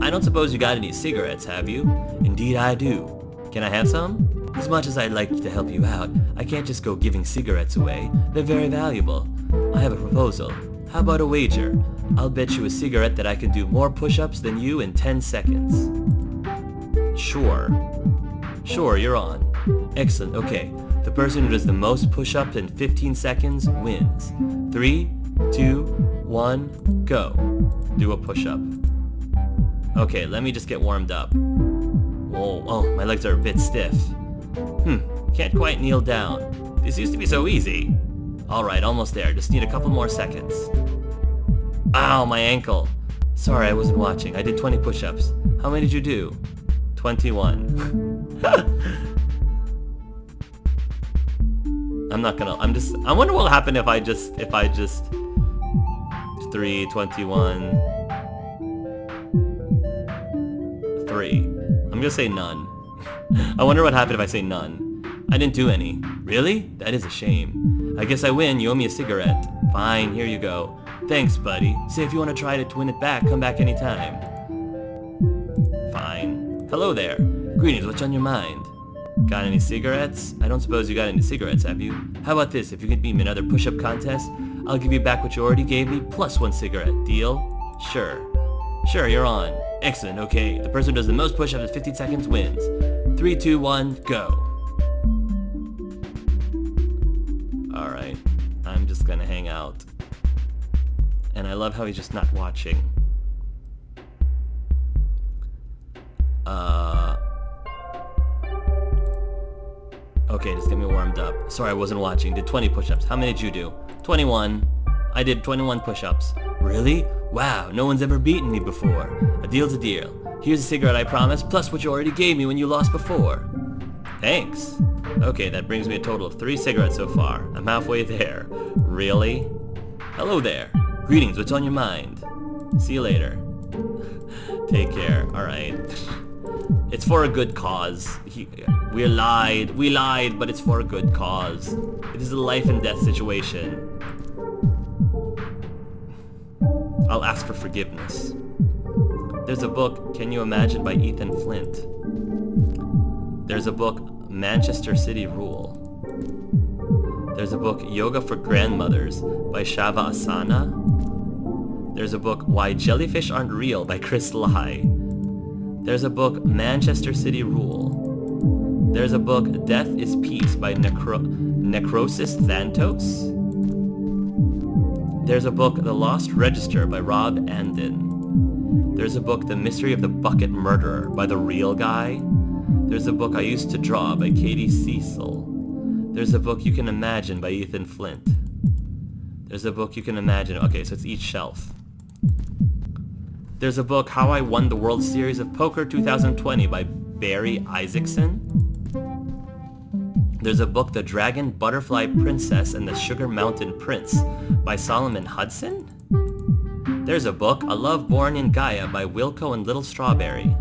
I don't suppose you got any cigarettes, have you? Indeed I do. Can I have some? As much as I'd like to help you out, I can't just go giving cigarettes away. They're very valuable. I have a proposal. How about a wager? I'll bet you a cigarette that I can do more push-ups than you in 10 seconds. Sure. Sure, you're on. Excellent, okay. The person who does the most push-ups in 15 seconds wins. 3, 2, 1, go. Do a push-up. Okay, let me just get warmed up. Whoa, oh, my legs are a bit stiff. Can't quite kneel down. This used to be so easy. Alright, almost there. Just need a couple more seconds. Ow, my ankle. Sorry, I wasn't watching. I did 20 push-ups. How many did you do? 21. I wonder what'll happen if I just 3, 21, 3. I'm gonna say none. I wonder what happened if I say none. I didn't do any. Really? That is a shame. I guess I win. You owe me a cigarette. Fine, here you go. Thanks, buddy. Say if you want to try to win it back, come back anytime. Fine. Hello there. Greetings, what's on your mind? Got any cigarettes? I don't suppose you got any cigarettes, have you? How about this? If you can beat me another push-up contest, I'll give you back what you already gave me, plus 1 cigarette. Deal? Sure. Sure, you're on. Excellent, okay. The person who does the most push-ups in 15 seconds wins. 3, 2, 1, go. Alright. I'm just gonna hang out. And I love how he's just not watching. Okay, just get me warmed up. Sorry, I wasn't watching. Did 20 push-ups. How many did you do? 21. I did 21 push-ups. Really? Wow, no one's ever beaten me before. A deal's a deal. Here's a cigarette I promised, plus what you already gave me when you lost before. Thanks. Okay, that brings me a total of 3 cigarettes so far. I'm halfway there. Really? Hello there. Greetings, what's on your mind? See you later. Take care. Alright. It's for a good cause. We lied, but it's for a good cause. It is a life and death situation. I'll ask for forgiveness. There's a book, Can You Imagine, by Ethan Flint. There's a book, Manchester City Rule. There's a book, Yoga for Grandmothers, by Shava Asana. There's a book, Why Jellyfish Aren't Real, by Chris Lai. There's a book, Manchester City Rule. There's a book, Death is Peace, by Necrosis Thantos. There's a book, The Lost Register, by Rob Andin. There's a book, The Mystery of the Bucket Murderer, by The Real Guy. There's a book, I Used to Draw, by Katie Cecil. There's a book, You Can Imagine, by Ethan Flint. There's a book, You Can Imagine. Okay, so it's each shelf. There's a book, How I Won the World Series of Poker 2020, by Barry Isaacson. There's a book, The Dragon, Butterfly Princess, and the Sugar Mountain Prince, by Solomon Hudson. There's a book, A Love Born in Gaia, by Wilco and Little Strawberry.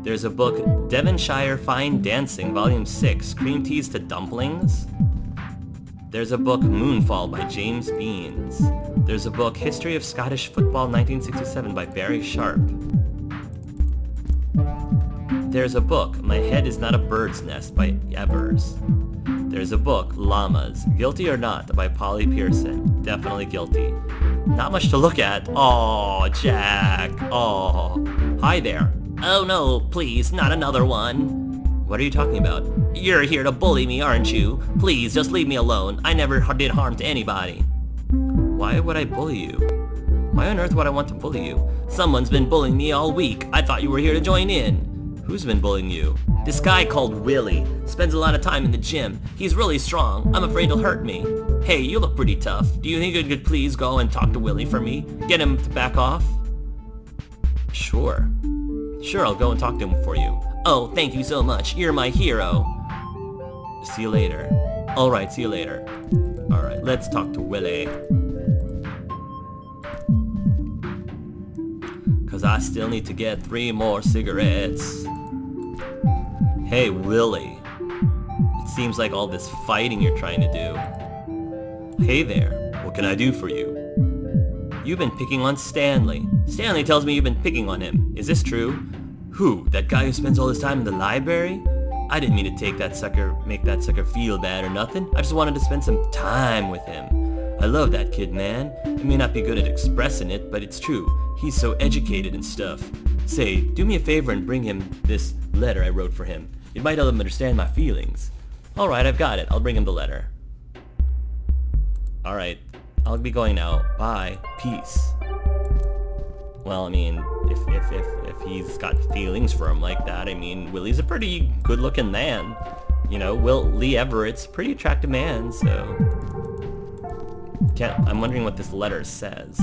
There's a book, Devonshire Fine Dancing, Volume 6, Cream Teas to Dumplings. There's a book, Moonfall, by James Beans. There's a book, History of Scottish Football 1967, by Barry Sharp. There's a book, My Head is Not a Bird's Nest, by Evers. There's a book, Llamas, Guilty or Not, by Polly Pearson. Definitely guilty. Not much to look at. Aw, Jack. Aw. Hi there. Oh no, please, not another one. What are you talking about? You're here to bully me, aren't you? Please, just leave me alone. I never did harm to anybody. Why would I bully you? Why on earth would I want to bully you? Someone's been bullying me all week. I thought you were here to join in. Who's been bullying you? This guy called Willie. Spends a lot of time in the gym. He's really strong. I'm afraid he'll hurt me. Hey, you look pretty tough. Do you think you could please go and talk to Willie for me? Get him to back off? Sure. Sure, I'll go and talk to him for you. Oh, thank you so much. You're my hero. See you later. Alright, see you later. Alright, let's talk to Willie. Cause I still need to get 3 more cigarettes. Hey, Willie. It seems like all this fighting you're trying to do. Hey there, what can I do for you? You've been picking on Stanley. Stanley tells me you've been picking on him. Is this true? Who? That guy who spends all his time in the library? I didn't mean to make that sucker feel bad or nothing. I just wanted to spend some time with him. I love that kid, man. He may not be good at expressing it, but it's true. He's so educated and stuff. Say, do me a favor and bring him this letter I wrote for him. It might help him understand my feelings. Alright, I've got it. I'll bring him the letter. Alright, I'll be going now. Bye. Peace. Well, I mean, if he's got feelings for him like that, I mean, Willie's a pretty good-looking man. You know, Lee Everett's a pretty attractive man, so... I'm wondering what this letter says.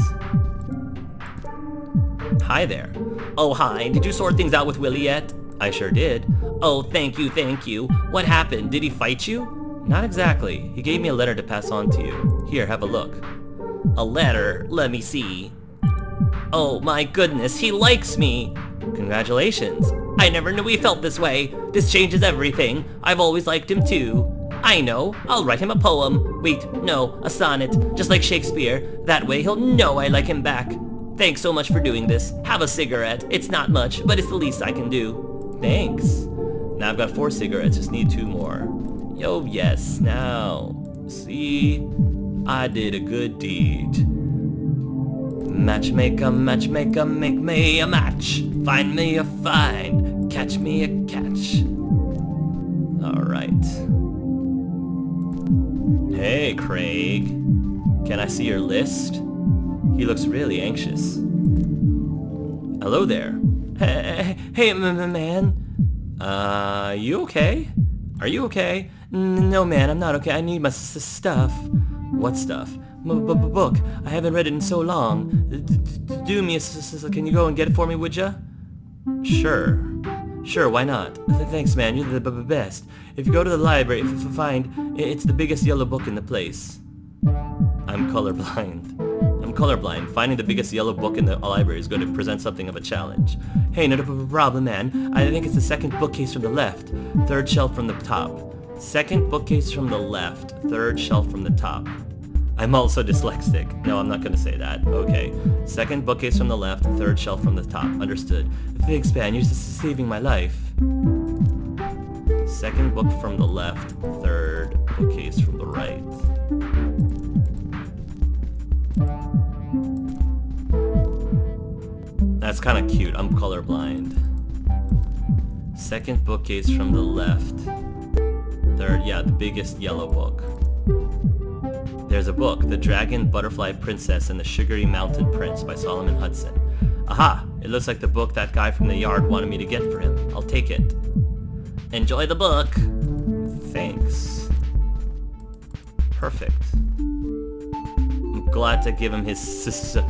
Hi there. Oh, hi. Did you sort things out with Willie yet? I sure did. Oh, thank you, thank you. What happened? Did he fight you? Not exactly. He gave me a letter to pass on to you. Here, have a look. A letter? Let me see. Oh my goodness, he likes me! Congratulations. I never knew he felt this way. This changes everything. I've always liked him too. I know. I'll write him a poem. Wait, no, a sonnet. Just like Shakespeare. That way he'll know I like him back. Thanks so much for doing this. Have a cigarette. It's not much, but it's the least I can do. Thanks. Now I've got 4 cigarettes, just need 2 more. Yo, yes, now. See? I did a good deed. Matchmaker, matchmaker, make me a match. Find me a find, catch me a catch. Alright. Hey, Craig. Can I see your list? He looks really anxious. Hello there. Hey, man. You okay? Are you okay? No, man, I'm not okay. I need my stuff. What stuff? Book. I haven't read it in so long. Do me a can you go and get it for me, would ya? Sure. Sure, why not? Thanks, man. You're the best. If you go to the library, if you find it's the biggest yellow book in the place. I'm colorblind. Finding the biggest yellow book in the library is going to present something of a challenge. Hey, no problem, man. I think it's the second bookcase from the left. 3rd shelf from the top. Second bookcase from the left. 3rd shelf from the top. I'm also dyslexic. No, I'm not going to say that. Okay. Second bookcase from the left. 3rd shelf from the top. Understood. Thanks, man. You're just saving my life. Second book from the left. 3rd bookcase from the right. That's kind of cute. I'm colorblind. Second bookcase from the left. 3rd, yeah, the biggest yellow book. There's a book, The Dragon, Butterfly Princess, and the Sugary Mountain Prince by Solomon Hudson. Aha! It looks like the book that guy from the yard wanted me to get for him. I'll take it. Enjoy the book! Thanks. Perfect. I'm glad to give him his stuff.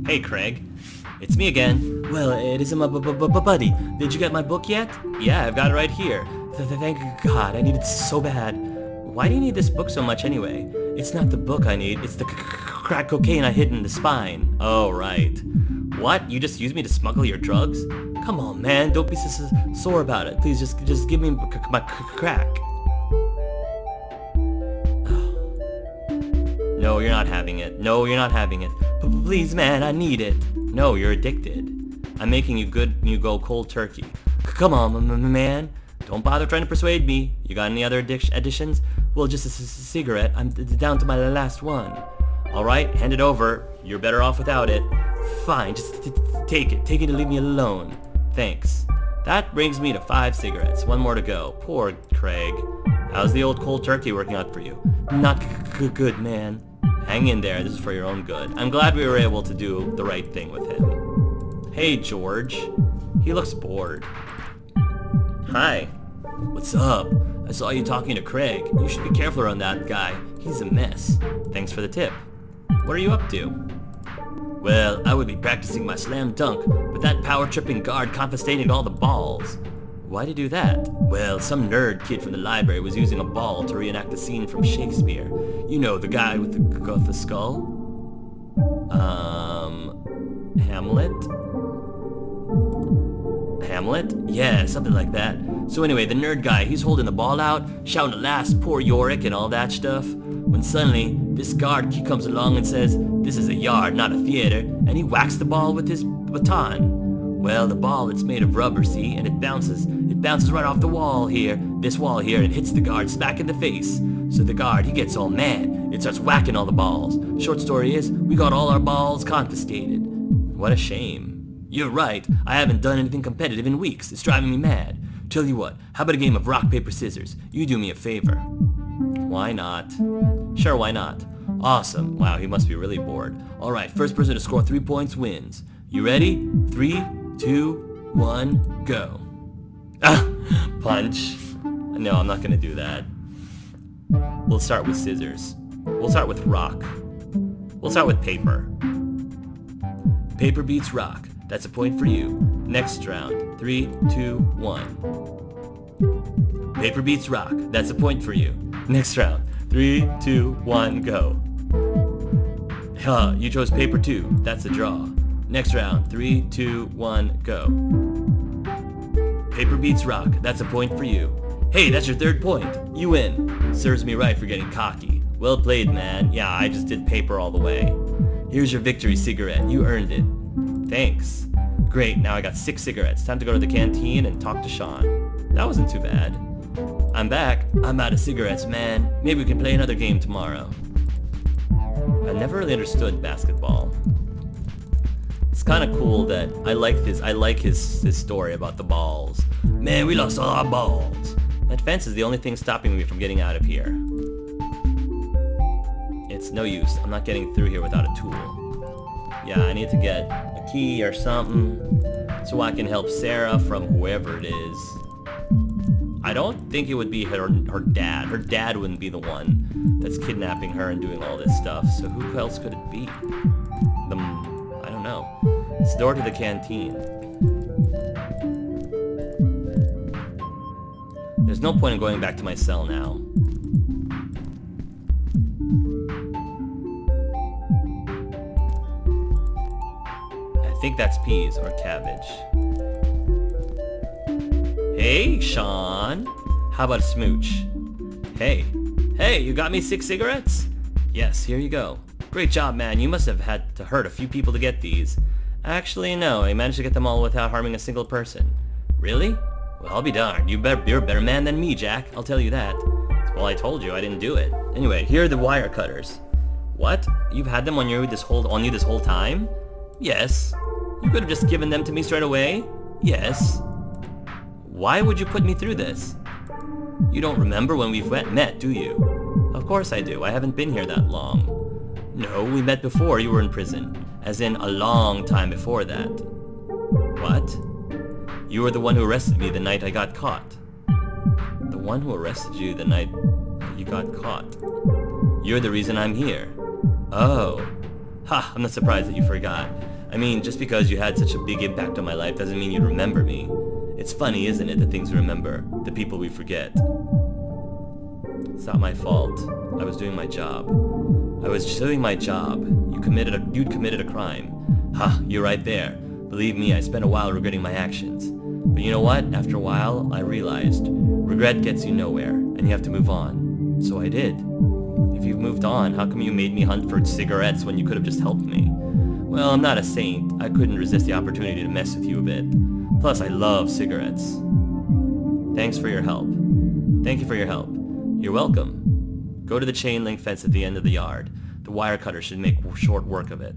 Hey, Craig. It's me again. Well, it isn't my buddy. Did you get my book yet? Yeah, I've got it right here. Thank God, I need it so bad. Why do you need this book so much anyway? It's not the book I need, it's the crack cocaine I hid in the spine. Oh, right. What? You just used me to smuggle your drugs? Come on, man, don't be so sore about it. Please, just give me my crack. No, you're not having it. No, you're not having it. Please, man, I need it. No, you're addicted. I'm making you good and you go cold turkey. Come on, man. Don't bother trying to persuade me. You got any other additions? Well, just a cigarette. I'm down to my last one. Alright, hand it over. You're better off without it. Fine, just take it. Take it and leave me alone. Thanks. That brings me to 5 cigarettes. 1 more to go. Poor Craig. How's the old cold turkey working out for you? Not good, man. Hang in there, this is for your own good. I'm glad we were able to do the right thing with him. Hey, George. He looks bored. Hi. What's up? I saw you talking to Craig. You should be careful around that guy. He's a mess. Thanks for the tip. What are you up to? Well, I would be practicing my slam dunk, but that power-tripping guard confiscated all the balls. Why'd he do that? Well, some nerd kid from the library was using a ball to reenact a scene from Shakespeare. You know, the guy with the skull? Hamlet? Hamlet? Yeah, something like that. So anyway, the nerd guy, he's holding the ball out, shouting alas, poor Yorick and all that stuff, when suddenly, this guard he comes along and says, this is a yard, not a theater, and he whacks the ball with his baton. Well, the ball, it's made of rubber, see, and it bounces right off the wall here, this wall here, and hits the guard smack in the face. So the guard, he gets all mad, and starts whacking all the balls. Short story is, we got all our balls confiscated. What a shame. You're right, I haven't done anything competitive in weeks. It's driving me mad. Tell you what, how about a game of rock, paper, scissors? You do me a favor. Why not? Sure, why not? Awesome. Wow, he must be really bored. Alright, first person to score 3 points wins. You ready? 3, 2, 1, go. Ah! Punch. No, I'm not gonna do that. We'll start with scissors. We'll start with rock. We'll start with paper. Paper beats rock. That's a point for you. Next round. 3, 2, 1. Paper beats rock. That's a point for you. Next round. 3, 2, 1, go. Huh, you chose paper too. That's a draw. Next round. 3, 2, 1, go. Paper beats rock. That's a point for you. Hey, that's your third point. You win. Serves me right for getting cocky. Well played, man. Yeah, I just did paper all the way. Here's your victory cigarette. You earned it. Thanks. Great, now I got 6 cigarettes. Time to go to the canteen and talk to Sean. That wasn't too bad. I'm back. I'm out of cigarettes, man. Maybe we can play another game tomorrow. I never really understood basketball. It's kind of cool that I like his story about the balls. Man, we lost all our balls. That fence is the only thing stopping me from getting out of here. It's no use. I'm not getting through here without a tool. Yeah, I need to get a key or something so I can help Sarah from whoever it is. I don't think it would be her dad. Her dad wouldn't be the one that's kidnapping her and doing all this stuff. So who else could it be? I don't know. It's the door to the canteen. There's no point in going back to my cell now. I think that's peas or cabbage. Hey, Sean. How about a smooch? Hey, you got me 6 cigarettes? Yes, here you go. Great job, man. You must have had to hurt a few people to get these. Actually, no. I managed to get them all without harming a single person. Really? Well, I'll be darned. You're a better man than me, Jack. I'll tell you that. Well, I told you I didn't do it. Anyway, here are the wire cutters. What? You've had them on you this whole time? Yes. You could have just given them to me straight away? Yes. Why would you put me through this? You don't remember when we've met, do you? Of course I do. I haven't been here that long. No, we met before you were in prison. As in a long time before that. What? You were the one who arrested me the night I got caught. The one who arrested you the night you got caught. You're the reason I'm here. Oh. Ha, I'm not surprised that you forgot. I mean, just because you had such a big impact on my life doesn't mean you'd remember me. It's funny, isn't it, the things we remember, the people we forget. It's not my fault. I was doing my job. I was doing my job. You'd committed a crime. Ha, you're right there. Believe me, I spent a while regretting my actions. But you know what? After a while, I realized regret gets you nowhere, and you have to move on. So I did. If you've moved on, how come you made me hunt for cigarettes when you could have just helped me? Well, I'm not a saint. I couldn't resist the opportunity to mess with you a bit. Plus, I love cigarettes. Thanks for your help. Thank you for your help. You're welcome. Go to the chain link fence at the end of the yard. The wire cutter should make short work of it.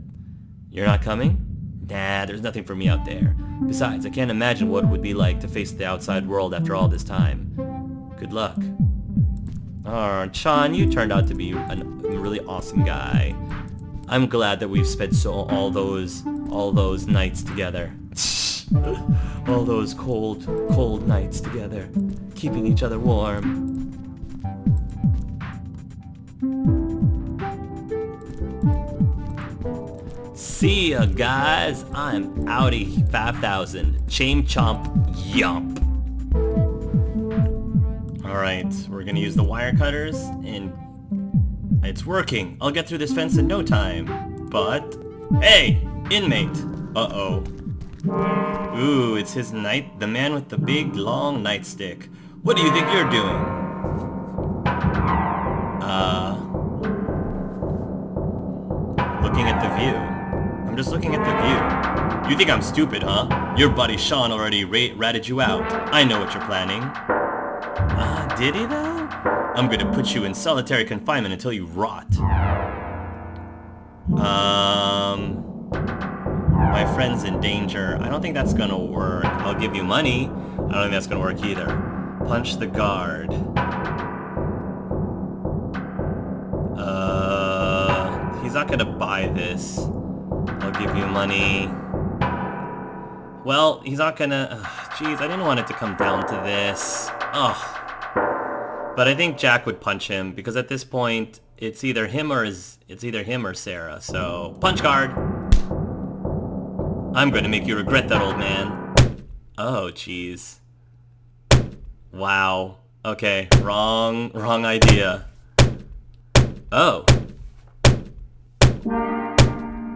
You're not coming? Nah, there's nothing for me out there. Besides, I can't imagine what it would be like to face the outside world after all this time. Good luck. Oh, Sean, you turned out to be a really awesome guy. I'm glad that we've spent all those nights together. All those cold nights together, keeping each other warm. See ya, guys. I'm outie 5000. Chain chomp yump. Alright, we're gonna use the wire cutters, and it's working. I'll get through this fence in no time. But, hey, inmate. Uh-oh. Ooh, it's the man with the big, long nightstick. What do you think you're doing? Looking at the view. I'm just looking at the view. You think I'm stupid, huh? Your buddy Sean already ratted you out. I know what you're planning. Did he though? I'm gonna put you in solitary confinement until you rot. My friend's in danger. I don't think that's gonna work. I'll give you money. I don't think that's gonna work either. Punch the guard. He's not gonna buy this. I'll give you money. Well, he's not gonna... Jeez, I didn't want it to come down to this. Ugh. But I think Jack would punch him, because at this point, it's either him or Sarah. So, punch card! I'm gonna make you regret that, old man. Oh, jeez. Wow. Okay, wrong idea. Oh.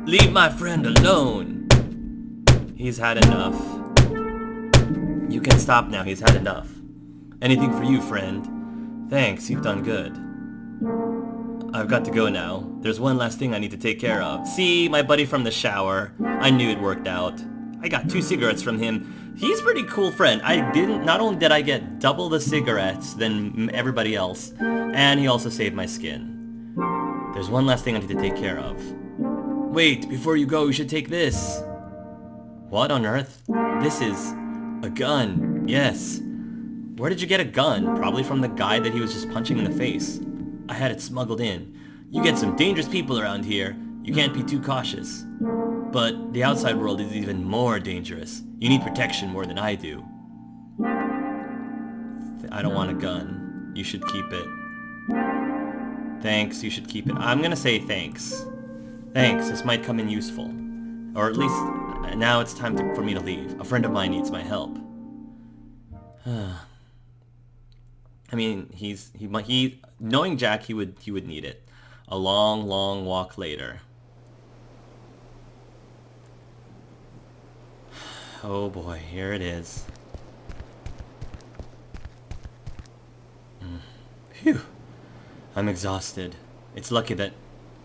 Leave my friend alone. He's had enough. You can stop now, he's had enough. Anything for you, friend. Thanks, you've done good. I've got to go now. There's one last thing I need to take care of. See, my buddy from the shower. I knew it worked out. I got 2 cigarettes from him. He's a pretty cool friend. Not only did I get double the cigarettes than everybody else, and he also saved my skin. There's one last thing I need to take care of. Wait, before you go, you should take this. What on earth? This is a gun. Yes. Where did you get a gun? Probably from the guy that he was just punching in the face. I had it smuggled in. You get some dangerous people around here. You can't be too cautious. But the outside world is even more dangerous. You need protection more than I do. I don't want a gun. You should keep it. Thanks, you should keep it. I'm gonna say thanks. Thanks, this might come in useful. Or at least, now it's time for me to leave. A friend of mine needs my help. I mean, knowing Jack, he would need it. A long, long walk later. Oh boy, here it is. Phew. I'm exhausted. It's lucky that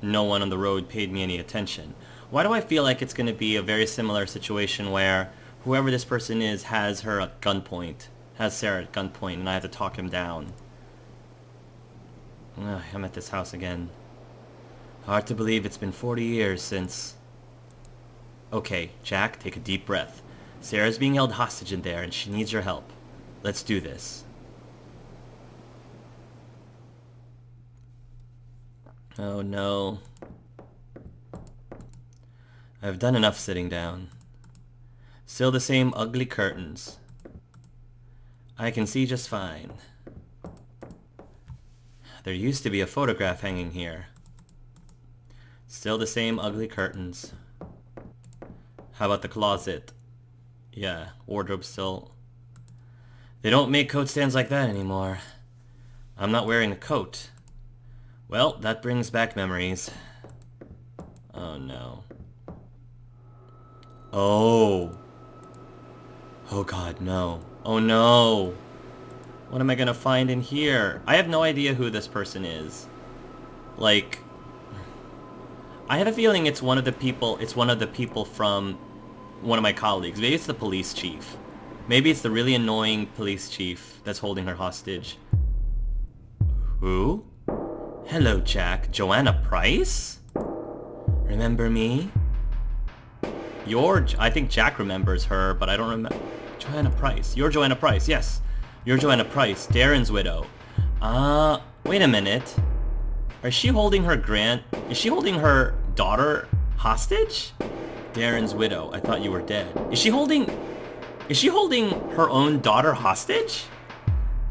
no one on the road paid me any attention. Why do I feel like it's going to be a very similar situation where whoever this person is has her at gunpoint, has Sarah at gunpoint, and I have to talk him down? Ugh, I'm at this house again. Hard to believe it's been 40 years since... Okay, Jack, take a deep breath. Sarah's being held hostage in there and she needs your help. Let's do this. Oh no. I've done enough sitting down. Still the same ugly curtains. I can see just fine. There used to be a photograph hanging here. Still the same ugly curtains. How about the closet? Yeah, wardrobe still. They don't make coat stands like that anymore. I'm not wearing a coat. Well, that brings back memories. Oh no. Oh. Oh god, no. Oh no. What am I gonna find in here? I have no idea who this person is. Like, I have a feeling it's one of the people from one of my colleagues. Maybe it's the police chief. Maybe it's the really annoying police chief that's holding her hostage. Who? Hello, Jack. Joanna Price? Remember me? I think Jack remembers her, but I don't remember. Joanna Price. You're Joanna Price, yes. You're Joanna Price, Darren's widow. Wait a minute. Is she holding her daughter hostage? Darren's widow. I thought you were dead. Is she holding her own daughter hostage?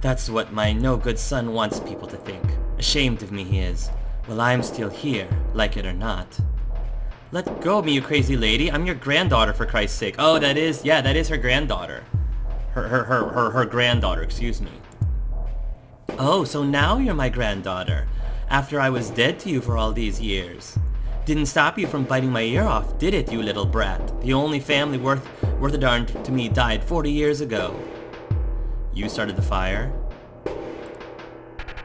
That's what my no-good son wants people to think. Ashamed of me he is. Well, I'm still here, like it or not. Let go of me, you crazy lady. I'm your granddaughter, for Christ's sake. Oh, that is her granddaughter. Her granddaughter, excuse me. Oh, so now you're my granddaughter. After I was dead to you for all these years. Didn't stop you from biting my ear off, did it, you little brat? The only family worth Worth a darn to me died 40 years ago. You started the fire?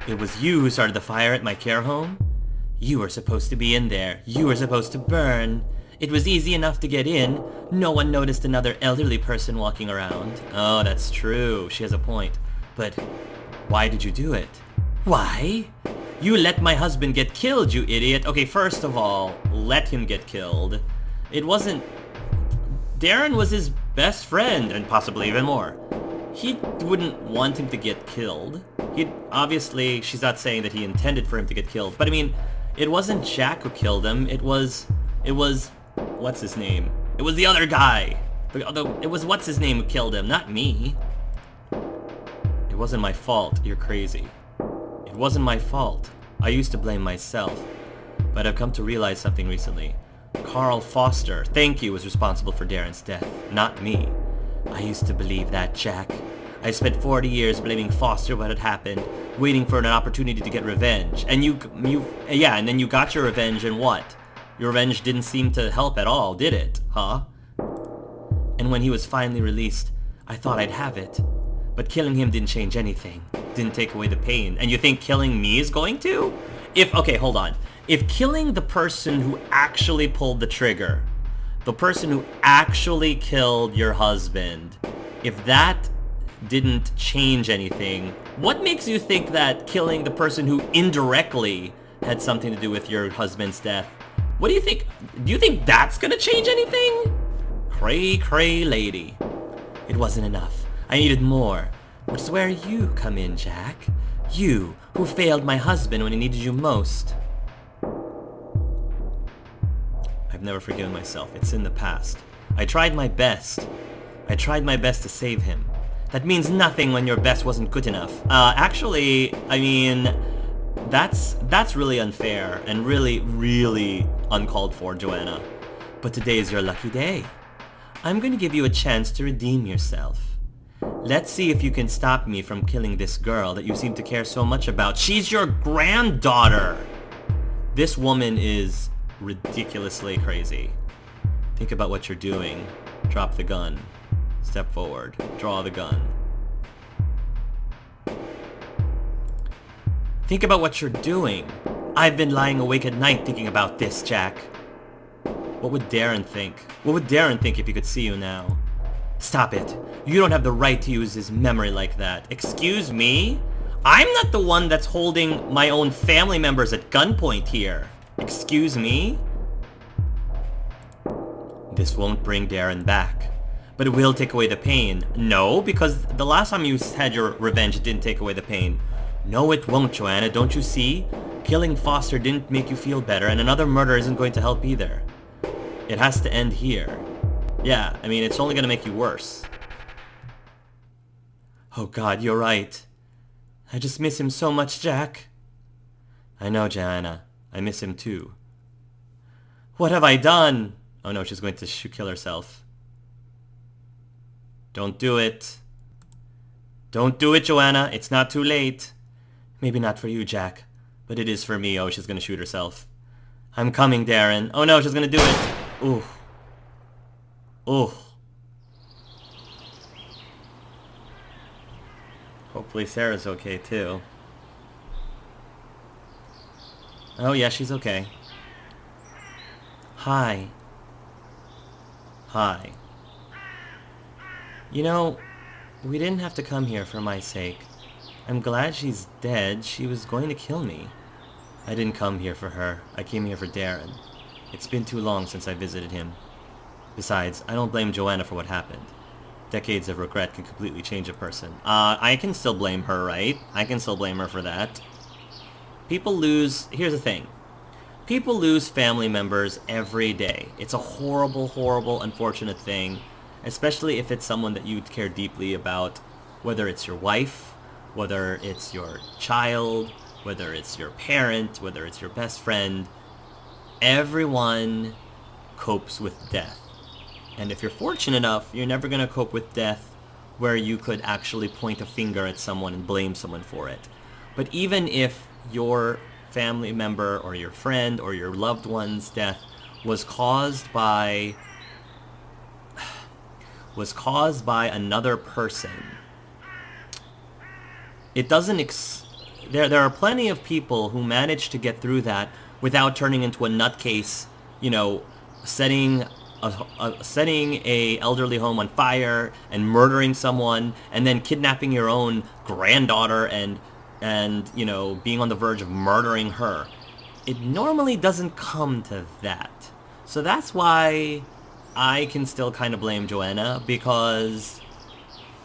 It was you who started the fire at my care home? You were supposed to be in there. You were supposed to burn. It was easy enough to get in. No one noticed another elderly person walking around. Oh, that's true. She has a point. But why did you do it? Why? You let my husband get killed, you idiot. Okay, first of all, let him get killed. It wasn't... Darren was his best friend, and possibly even more. He wouldn't want him to get killed. Obviously, she's not saying that he intended for him to get killed, but I mean, it wasn't Jack who killed him. It was, what's his name? It was the other guy. It was what's his name who killed him, not me. It wasn't my fault. You're crazy. It wasn't my fault. I used to blame myself, but I've come to realize something recently. Carl Foster, thank you, was responsible for Darren's death, not me. I used to believe that, Jack. I spent 40 years blaming Foster what had happened, waiting for an opportunity to get revenge. And and then you got your revenge, and what? Your revenge didn't seem to help at all, did it? Huh? And when he was finally released, I thought I'd have it. But killing him didn't change anything. Didn't take away the pain. And you think killing me is going to? Okay, hold on. If killing the person who actually pulled the trigger, the person who actually killed your husband, if that didn't change anything, what makes you think that killing the person who indirectly had something to do with your husband's death, what do you think? Do you think that's gonna change anything? Cray lady. It wasn't enough. I needed more. Which is where you come in, Jack. You, who failed my husband when he needed you most. I've never forgiven myself. It's in the past. I tried my best. I tried my best to save him. That means nothing when your best wasn't good enough. Actually, I mean, that's really unfair and really uncalled for, Joanna. But today is your lucky day. I'm going to give you a chance to redeem yourself. Let's see if you can stop me from killing this girl that you seem to care so much about. She's your granddaughter! This woman is ridiculously crazy. Think about what you're doing. Drop the gun. Step forward. Draw the gun. Think about what you're doing. I've been lying awake at night thinking about this, Jack. What would Darren think? What would Darren think if he could see you now? Stop it. You don't have the right to use his memory like that. Excuse me? I'm not the one that's holding my own family members at gunpoint here. Excuse me? This won't bring Darren back. But it will take away the pain. No, because the last time you had your revenge, it didn't take away the pain. No, it won't, Joanna. Don't you see? Killing Foster didn't make you feel better, and another murder isn't going to help either. It has to end here. Yeah, I mean, it's only going to make you worse. Oh God, you're right. I just miss him so much, Jack. I know, Joanna. I miss him too. What have I done? Oh no, she's going to kill herself. Don't do it. Don't do it, Joanna. It's not too late. Maybe not for you, Jack, but it is for me. Oh, she's going to shoot herself. I'm coming, Darren. Oh no, she's going to do it. Ooh. Ooh. Hopefully Sarah's okay too. Oh yeah, she's okay. Hi. Hi. You know, we didn't have to come here for my sake. I'm glad she's dead. She was going to kill me. I didn't come here for her. I came here for Darren. It's been too long since I visited him. Besides, I don't blame Joanna for what happened. Decades of regret can completely change a person. I can still blame her, right? I can still blame her for that. People lose... Here's the thing. People lose family members every day. It's a horrible, unfortunate thing. Especially if it's someone that you care deeply about. Whether it's your wife, whether it's your child, whether it's your parent, whether it's your best friend. Everyone copes with death. And if you're fortunate enough, you're never going to cope with death where you could actually point a finger at someone and blame someone for it. But even if your family member or your friend or your loved one's death was caused by was caused by another person. It doesn't there are plenty of people who manage to get through that without turning into a nutcase, you know, setting a elderly home on fire and murdering someone and then kidnapping your own granddaughter and you know, being on the verge of murdering her. It normally doesn't come to that. So that's why I can still kind of blame Joanna, because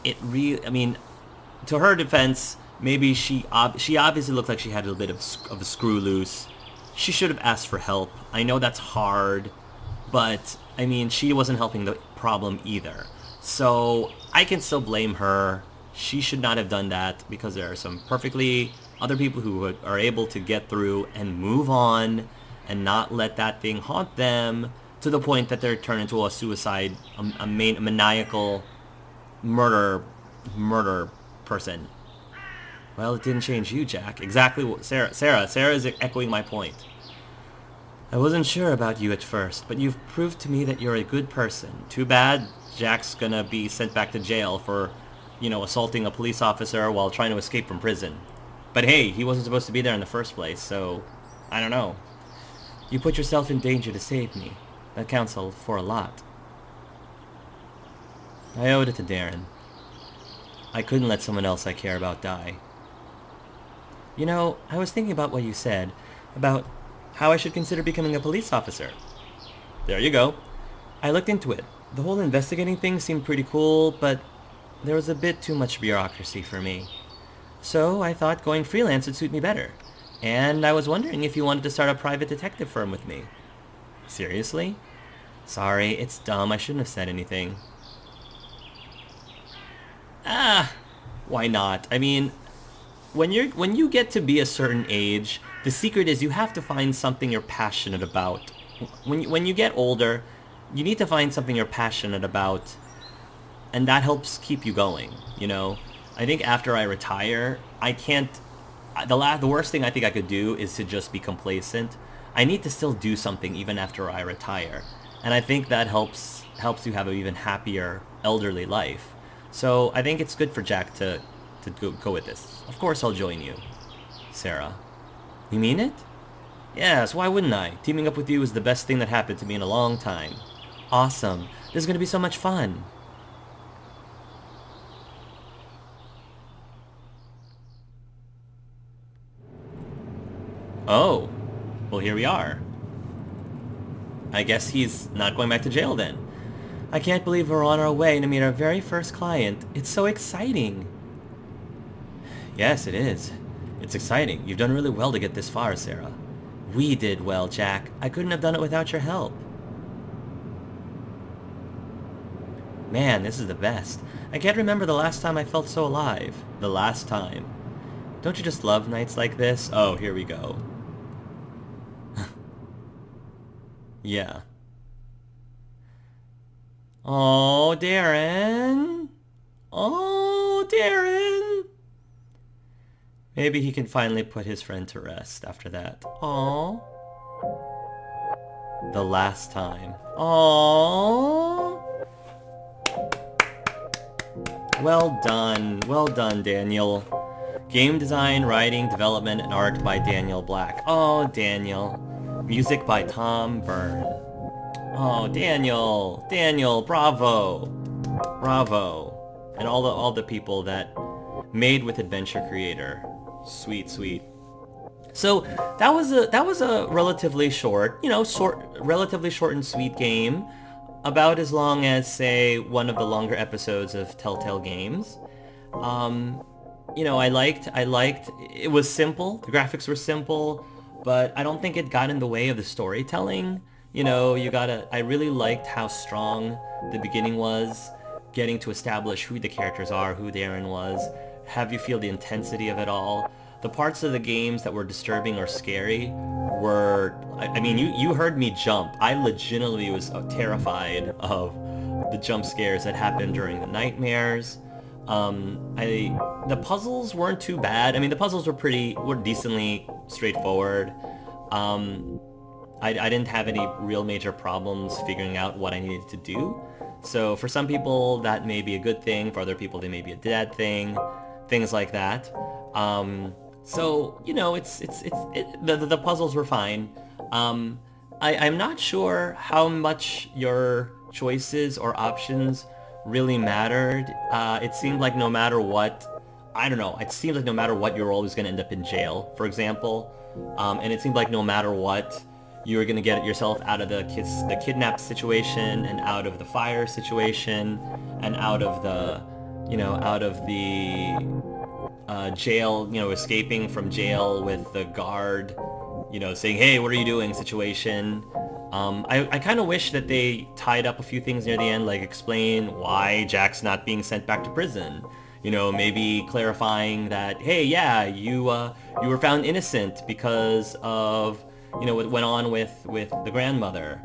I mean, to her defense, maybe she obviously looked like she had a little bit of a screw loose. She should have asked for help. I know that's hard, but I mean, she wasn't helping the problem either. So I can still blame her. She should not have done that, because there are some perfectly other people who are able to get through and move on and not let that thing haunt them to the point that they're turned into a suicide, a maniacal murder person. Well, it didn't change you, Jack. Exactly what Sarah is echoing my point. I wasn't sure about you at first, but you've proved to me that you're a good person. Too bad Jack's gonna be sent back to jail for, you know, assaulting a police officer while trying to escape from prison. But hey, he wasn't supposed to be there in the first place, so I don't know. You put yourself in danger to save me. That counts for a lot. I owed it to Darren. I couldn't let someone else I care about die. You know, I was thinking about what you said, about how I should consider becoming a police officer. There you go. I looked into it. The whole investigating thing seemed pretty cool, but there was a bit too much bureaucracy for me. So I thought going freelance would suit me better. And I was wondering if you wanted to start a private detective firm with me. Seriously? Sorry, it's dumb. I shouldn't have said anything. Why not? I mean, when you get to be a certain age, the secret is you have to find something you're passionate about. When you get older, you need to find something you're passionate about, and that helps keep you going, you know? I think after I retire, I can't... The worst thing I think I could do is to just be complacent. I need to still do something even after I retire. And I think that helps you have an even happier elderly life. So I think it's good for Jack to go with this. Of course I'll join you. Sarah. You mean it? Yes, why wouldn't I? Teaming up with you is the best thing that happened to me in a long time. Awesome. This is going to be so much fun. Oh. Well, here we are. I guess he's not going back to jail then. I can't believe we're on our way to meet our very first client. It's so exciting. Yes, it is. It's exciting. You've done really well to get this far, Sarah. We did well, Jack. I couldn't have done it without your help. Man, this is the best. I can't remember the last time I felt so alive. The last time. Don't you just love nights like this? Oh, here we go. Yeah. Oh, Darren. Oh, Darren. Maybe he can finally put his friend to rest after that. Oh. The last time. Oh. Well done. Well done, Daniel. Game design, writing, development, and art by Daniel Black. Oh, Daniel. Music by Tom Byrne. Oh, Daniel. Daniel, bravo. Bravo. And all the people that made with Adventure Creator. Sweet, sweet. So that was a relatively short, relatively short and sweet game. About as long as, say, one of the longer episodes of Telltale Games. I liked it was simple. The graphics were simple, but I don't think it got in the way of the storytelling. I really liked how strong the beginning was, getting to establish who the characters are, who Darren was, have you feel the intensity of it all. The parts of the games that were disturbing or scary were, you heard me jump. I legitimately was terrified of the jump scares that happened during the nightmares. The puzzles weren't too bad. The puzzles were decently straightforward. I didn't have any real major problems figuring out what I needed to do. So for some people that may be a good thing, for other people they may be a bad thing, things like that. So you know, the puzzles were fine. I'm not sure how much your choices or options really mattered. It seemed like no matter what, I don't know, it seemed like no matter what, you were always going to end up in jail, for example. And it seemed like no matter what, you were going to get yourself out of the kidnap situation, and out of the fire situation, and out of the, jail, escaping from jail with the guard, saying, hey, what are you doing situation. I kind of wish that they tied up a few things near the end, like explain why Jack's not being sent back to prison. Maybe clarifying that, hey, yeah, you were found innocent because of, what went on with the grandmother.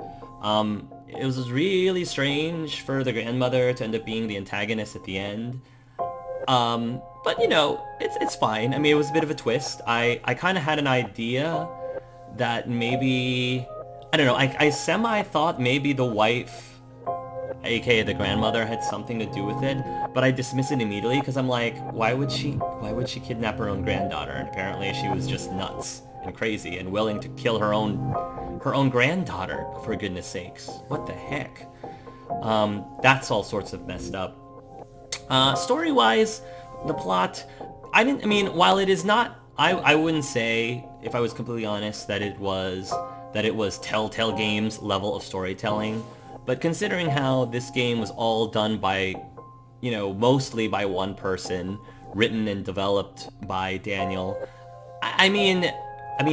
It was really strange for the grandmother to end up being the antagonist at the end. But it's fine. I mean, it was a bit of a twist. I kind of had an idea that maybe, I don't know, I semi thought maybe the wife, aka the grandmother, had something to do with it, but I dismissed it immediately because I'm like, why would she kidnap her own granddaughter? And apparently she was just nuts and crazy and willing to kill her own granddaughter, for goodness sakes. What the heck? That's all sorts of messed up. Story-wise, the plot, while it is not, I wouldn't say, if I was completely honest, that it was Telltale Games level of storytelling. But considering how this game was all done by, mostly by one person, written and developed by Daniel, I mean,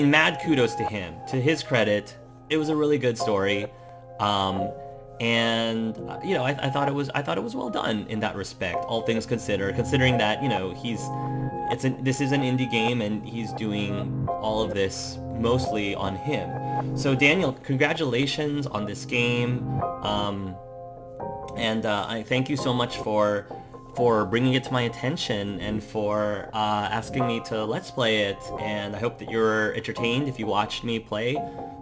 mad kudos to him. To his credit, it was a really good story. And I thought it was well done in that respect, all things considered, considering that, this is an indie game and he's doing all of this mostly on him. So Daniel, congratulations on this game. And I thank you so much for bringing it to my attention and for asking me to let's play it. And I hope that you're entertained if you watched me play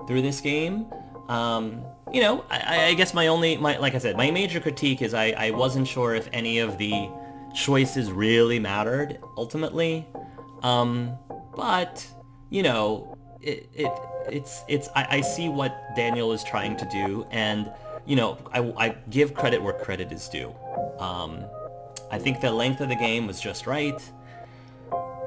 through this game. I guess like I said, my major critique is I wasn't sure if any of the choices really mattered ultimately. But I see what Daniel is trying to do, and I give credit where credit is due. I think the length of the game was just right.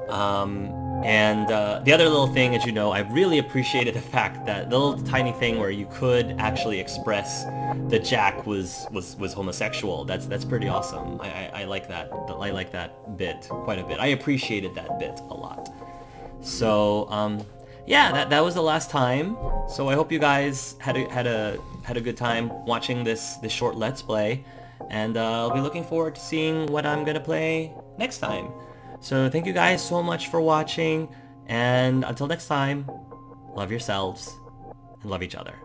And the other little thing, as you know, I really appreciated the fact that the little tiny thing where you could actually express that Jack was homosexual. That's pretty awesome. I like that. I like that bit quite a bit. I appreciated that bit a lot. So yeah, that was the last time. So I hope you guys had a good time watching this short Let's Play, and I'll be looking forward to seeing what I'm gonna play next time. So thank you guys so much for watching, and until next time, love yourselves and love each other.